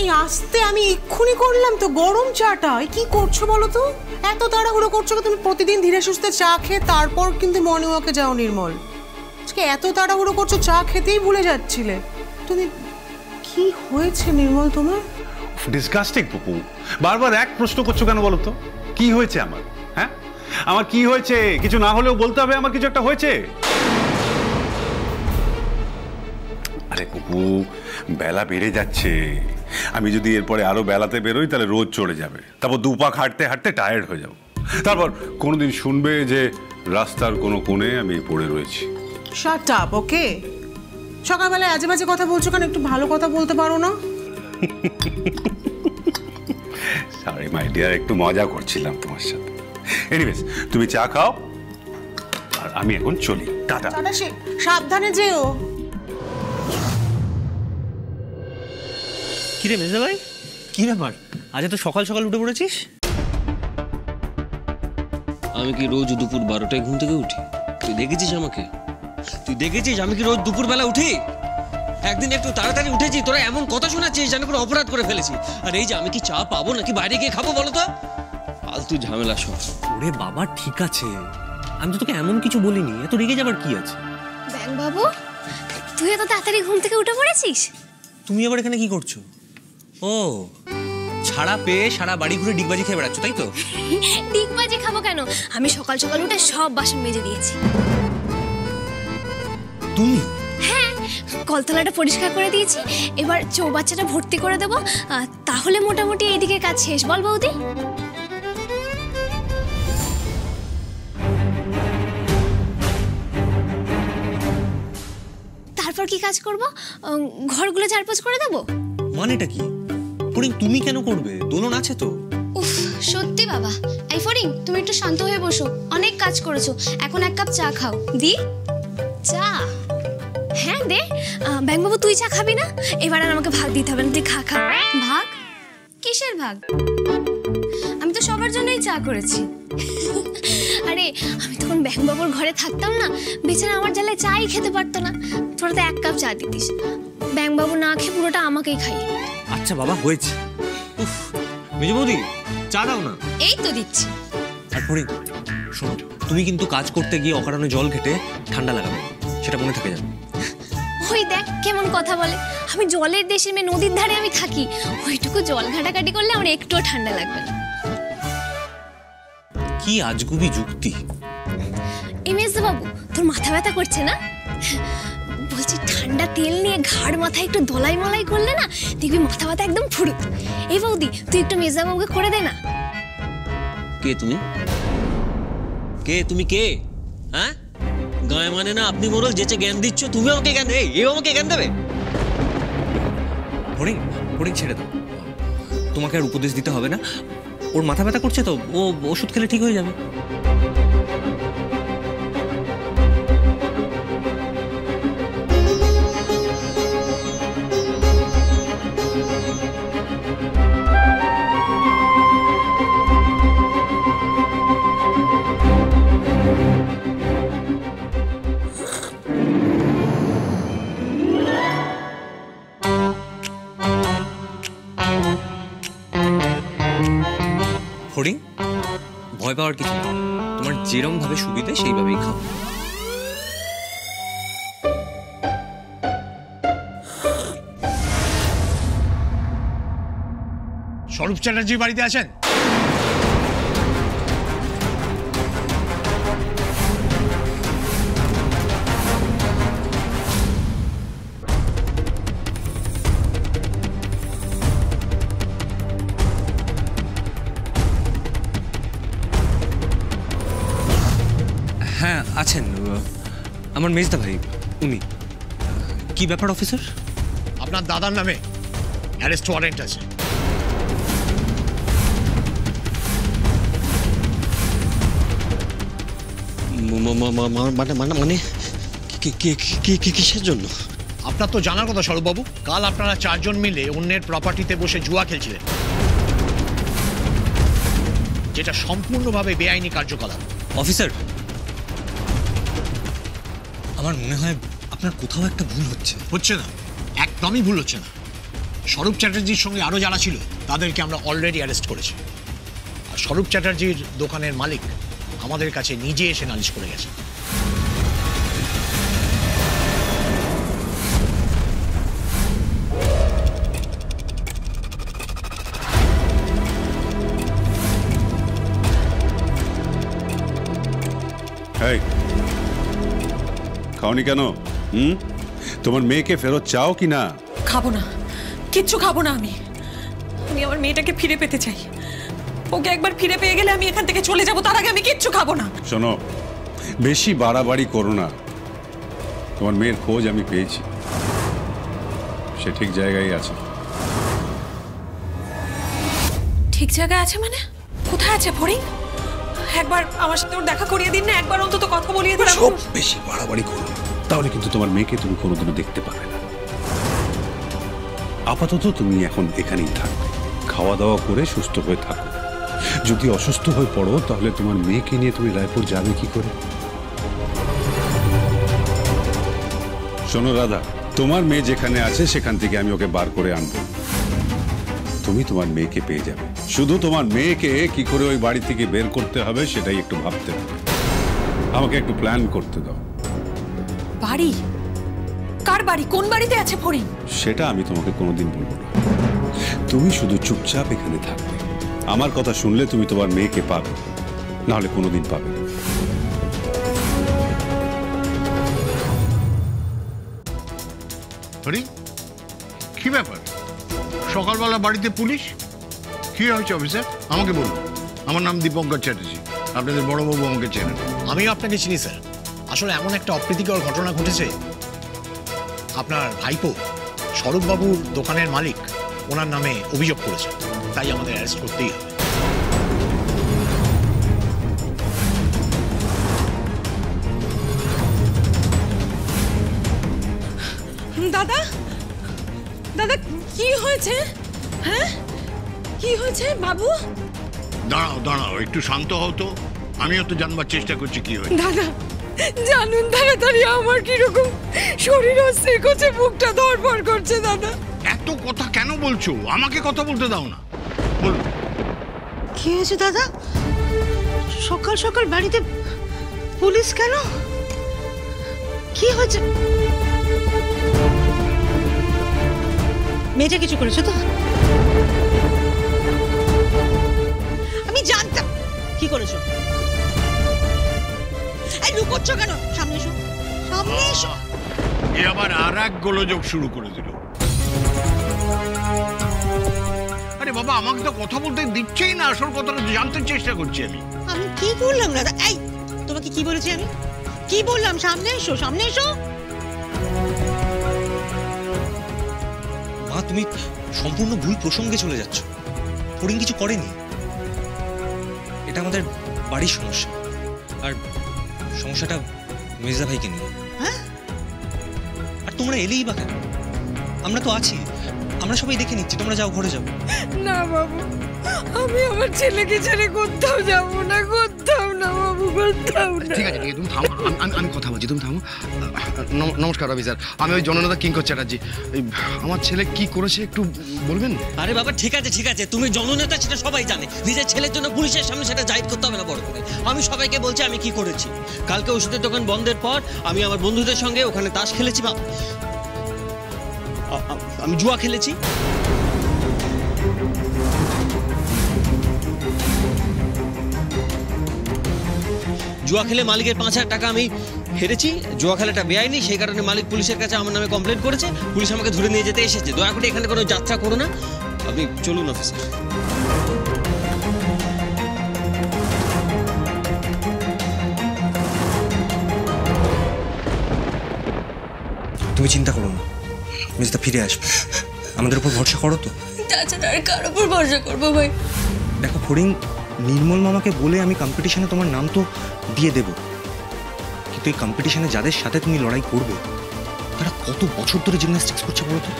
এই আসতে আমি এক্ষুনি করলাম তো গরম চাটা। কি করছো বলো তো? এত তাড়াহুড়ো করছো তুমি? প্রতিদিন ধীরে সুস্থে চা খেয়ে তারপর কিন্তু মর্নিং ওয়াকে যাও নির্মল। আজকে এত তাড়াহুড়ো করছো, চা খেতেই ভুলে যাচ্ছিলে তুমি। কি হয়েছে নির্মল তোমার? ডিসগাস্টিং পুপু, বারবার এক প্রশ্ন করছো কেন বলো তো? কি হয়েছে আমার? হ্যাঁ, আমার কি হয়েছে? কিছু না হলেও বলতে হবে আমার কিছু একটা হয়েছে। আরে পুপু, বেলা বেড়ে যাচ্ছে। আমি যদি এরপরে আরো বেলাতে বেরোই তাহলে রোদ চড়ে যাবে, তারপর দুপাক হাঁটতে হাঁটতে টায়ার্ড হয়ে যাবো। তারপর কোনোদিন শুনবে যে রাস্তার কোনো কোণে আমি পড়ে রয়েছি। শাট আপ, ওকে? সকালবেলায় আজে বাজে কথা বলছো কেন? একটু ভালো কথা বলতে পারো না? সরি মাই ডিয়ার, একটু মজা করছিলাম তোমার সাথে। এনিওয়েজ, তুমি চা খাও আর আমি এখন চলি। টাটা। সাবধানে যেও। কিরে মেজদা ভাই, কি ব্যাপার? আজ তো সকাল সকাল উঠে পড়েছিস? আমি কি রোজ দুপুর 12টায় ঘুম থেকে উঠি? তুই দেখেছিস আমাকে? তুই দেখেছিস আমি কি রোজ দুপুর বেলা উঠি? একদিন একটু তাড়াতাড়ি উঠেছি, তোরা এমন কথা শোনাচ্ছিস যেন কোনো অপরাধ করে ফেলেছি। আর এই যে আমি কি চা পাবো নাকি বাইরে গিয়ে খাবো বলো তো? ফালতু ঝামেলা সব। ওরে বাবা ঠিক আছে, আমি তো তোকে এমন কিছু বলিনি, এত রেগে যাবার কি আছে? ব্যাং বাবু, তুই এত তাড়াতাড়ি ঘুম থেকে উঠে পড়েছিস? তুমি আবার এখানে কি করছো? ও, ছাড়া পেয়ে সারা বাড়ি ঘুরে ডিগবাজি খেয়ে বেড়াচ্ছ তাই তো? ডিগবাজি খাবো কেন, আমি সকাল সকাল উঠে সব বাসন মেজে দিয়েছি। তুমি? হ্যাঁ, কলতলাটা পরিষ্কার করে দিয়েছি, এবার চৌবাচ্চাটা ভর্তি করে দেবো, তাহলে মোটামুটি এইদিকে কাজ শেষ। বল বৌদি। তারপর কি কাজ করব? ঘরগুলো ঝাড়পোছ করে দেবো। মানেটা কি? ফড়িং তুমি কেন করবে? দোলন আছে তো। উফ, সত্যি বাবা। এই ফড়িং, তুমি একটু শান্ত হয়ে বসো, অনেক কাজ করেছো, এখন এক কাপ চা খাও। দি চা? হ্যাঁ দে। ব্যাংবাবু তুই চা খাবি না? এবার আর আমাকে ভাগ দিতে হবে না, তুই খা খা। ভাগ? কিসের ভাগ? আমি তো সবার জন্যই চা করেছি। আরে আমি তখন ব্যাংবাবুর ঘরে থাকতাম না, বেচারা আমার জ্বালায় চাই খেতে পারতো না, তোরা তো এক কাপ চা দিতিস, ব্যাংবাবু না খেয়ে পুরোটা আমাকেই খাই। আচ্ছা বাবা হয়েছে। উফ, মেজো বৌদি চা দাও না। এই তো দিচ্ছি। আর ফড়িং শোনো, তুমি কিন্তু কাজ করতে গিয়ে অকারণে জল ঘেটে ঠান্ডা লাগাবে, সেটা মনে থাকে যাবে। ওই দেখ কেমন কথা বলে, আমি জলের দেশে মেয়ে, নদীর ধারে আমি থাকি, ওইটুকু জল ঘাটাঘাটি করলে আমার একটুও ঠান্ডা লাগবে না। কি আজগুবি যুক্তি। এমএস বাবু, তোর মাথা ব্যথা করছে না? বলছি ঠান্ডা তেল নিয়ে ঘাড় মাথায় একটু দলাই মলাই করলে না, দেখবি মাথা ব্যথা একদম ফুরুত। এই বৌদি, তুই একটু মেজদা বাবুকে করে দে না। কে তুমি? কে তুমি? কে? হ্যাঁ, গায়ে মানে না আপনি মোরল যেচে জ্ঞান দিচ্ছ, তুমি আমাকে জ্ঞান দেবে? এও আমাকে জ্ঞান দেবে? ফড়িং ফড়িং ছেড়ে দাও, তোমাকে আর উপদেশ দিতে হবে না। ওর মাথা ব্যথা করছে তো, ও ওষুধ খেলে ঠিক হয়ে যাবে। ফড়িং, ভয় পাওয়ার কিছু নেই, তোমার যেরকম ভাবে সুবিধে সেইভাবেই খাও। স্বরূপ চ্যাটার্জি বাড়িতে আছেন? হ্যাঁ আছেন, আমার মেজদা ভাই উনি। কি ব্যাপার অফিসার? আপনার দাদার নামে অ্যারেস্ট ওয়ারেন্ট আছে। মানে কিসের জন্য? আপনার তো জানার কথা স্বরূপবাবু, কাল আপনারা 4 জন মিলে অন্যের প্রপার্টিতে বসে জুয়া খেলছিলেন, যেটা সম্পূর্ণভাবে বেআইনি কার্যকলাপ। অফিসার, আমার মনে হয় আপনার কোথাও একটা ভুল হচ্ছে। হচ্ছে না, একদমই ভুল হচ্ছে না। স্বরূপ চ্যাটার্জির সঙ্গে আরও যারা ছিল তাদেরকে আমরা অলরেডি অ্যারেস্ট করেছি। আর স্বরূপ চ্যাটার্জির দোকানের মালিক আমাদের কাছে নিজে এসে নালিশ করে গেছে। এই খাওনি কেন? তোমার মেয়েকে ফেরত চাও কি না? খাবো না, কিচ্ছু খাবো না। আমি আমার মেয়েটাকে ফিরে পেতে চাই। ওকে একবার ফিরে পেয়ে গেলে আমি এখান থেকে চলে যাব, তার আগে আমি কিচ্ছু খাবো না। শোনো, বেশি বাড়াবাড়ি করো না। তোমার মেয়ের খোঁজ আমি পেয়েছি, সে ঠিক জায়গায় আছে। ঠিক জায়গায় আছে মানে? কোথায় আছে ফড়িং? একবার আমার সাথে ওর দেখা করিয়ে দিন না, একবার অন্তত কথা বলিয়ে দিন। সব বেশি বাড়াবাড়ি করো না, তাহলে কিন্তু তোমার মেয়েকে তুমি কোনোদিনও দেখতে পাবে না। আপাতত তুমি এখন এখানেই থাকবে, খাওয়া দাওয়া করে সুস্থ হয়ে থাকো। যদি অসুস্থ হয়ে পড়ো তাহলে তোমার মেয়েকে নিয়ে তুমি রায়পুর যাবে কি করে? শোনো রাধা, তোমার মেয়ে যেখানে আছে সেখান থেকে আমি ওকে বার করে আনবো। তুমি তোমার মেয়েকে পেয়ে যাবে। শুধু তোমার মেয়েকে কি করে ওই বাড়ি থেকে বের করতে হবে সেটাই একটু ভাবতে হবে। আমাকে একটু প্ল্যান করতে দাও। বাড়ি? কার বাড়ি? কোন বাড়িতে আছে ফড়িং? সেটা আমি তোমাকে কোনোদিন বলবো না। তুমি শুধু চুপচাপ এখানে থাকবে। আমার কথা শুনলে তুমি তোমার মেয়েকে পাবে, নাহলে কোনোদিন পাবে না। কি ব্যাপার? সকালবেলা বাড়িতে পুলিশ? কি হয়েছে অফিসার? আমাকে বলুন। আমার নাম দীপঙ্কর চ্যাটার্জি, আপনাদের বড়বাবু আমাকে চেনেন। আমিও আপনাকে চিনি স্যার। আসলে এমন একটা অপ্রীতিকর ঘটনা ঘটেছে, আপনার ভাইপো স্বরূপবাবুর দোকানের মালিক ওনার নামে অভিযোগ করেছে, তাই আমাদের অ্যারেস্ট করতেই হবে। দাদা, দাদা কি হয়েছে? হ্যাঁ, কি হয়েছে বাবু? দাঁড়াও দাঁড়াও, একটু শান্ত হও তো। আমিও তো জানবার চেষ্টা করছি কি হয়েছে। দাদা জানুন তাড়াতাড়ি, আমার কিরকম শরীর অস্থির করছে, বুকটা ধড়ফড় করছে। দাদা এত কথা কেন বলছো? আমাকে কথা বলতে দাও না, বলুন। কি হয়েছে দাদা? সকাল সকাল বাড়িতে পুলিশ কেন? কি হয়েছে? মেয়েটা কিছু করেছে তো? আমি জানতাম। কি করেছো? এই লুকোচ্ছো কেন? সামনে এসো, সামনে এসো। এ আবার আর এক গোলযোগ শুরু করে দিল। আরে বাবা, আমাকে তো কথা বলতে দিচ্ছেই না। আসল কথাটা জানতে চেষ্টা করছি আমি। আমি কি বললাম দাদা? এই তোমাকে কি বলেছি আমি? কি বললাম? সামনে এসো, সামনে এসো। মা, তুমি সম্পূর্ণ ভুল প্রসঙ্গে চলে যাচ্ছ। ফড়িং কিছু করেনি। এটা আমাদের বাড়ির সমস্যা, আর সমস্যাটা মির্জা ভাইকে নিয়ে। হ্যাঁ? আর তোমরা এলেই বা কেন? আমরা তো আছি, আমরা সবাই দেখে নিচ্ছি। তোমরা যাও, ঘরে যাও। না বাবু, আমি আমার ছেলেকে ছেড়ে কোথাও যাব না, কোথাও না বাবু, কোথাও না। ঠিক আছে, ঠিক আছে, তুমি থামো। আমি কথা বলছি, তুমি থামো। নমস্কার অফিসার, আমি ওই জননেতা কিঙ্কর চ্যাটার্জি। আমার ছেলে কি করেছে একটু বলবেন? আরে বাবা, ঠিক আছে ঠিক আছে, তুমি জননেতা সেটা সবাই জানে। নিজের ছেলের জন্য পুলিশের সামনে সেটা জাহির করতে হবে না বড় করে। আমি সবাইকে বলছি আমি কি করেছি। কালকে ওষুধের দোকান বন্ধের পর আমি আমার বন্ধুদের সঙ্গে ওখানে তাস খেলেছি, আমি জুয়া খেলেছি। জুয়া খেলে মালিকের 5,000 টাকা আমি হেরেছি। জুয়া খেলাটা বেআইনি, সেই কারণে মালিক পুলিশের কাছে আমার নামে কমপ্লেন করেছে। পুলিশ আমাকে ধরে নিয়ে যেতে এসেছে। দয়া করে এখানে কোনো যাত্রা করো না। আপনি চলুন অফিসার। তুমি চিন্তা করো না, মির্জা ফিরে আসবে। আমাদের উপর ভরসা করো তো। তাছাড়া আর কার উপর ভরসা করবো ভাই? দেখো ফড়িং, নির্মল মামাকে বলে আমি কম্পিটিশনে তোমার নাম তো দিয়ে দেব, কিন্তু এই কম্পিটিশনে যাদের সাথে তুমি লড়াই করবে তারা কত বছর ধরে জিমন্যাস্টিক্স করছে বলো তো?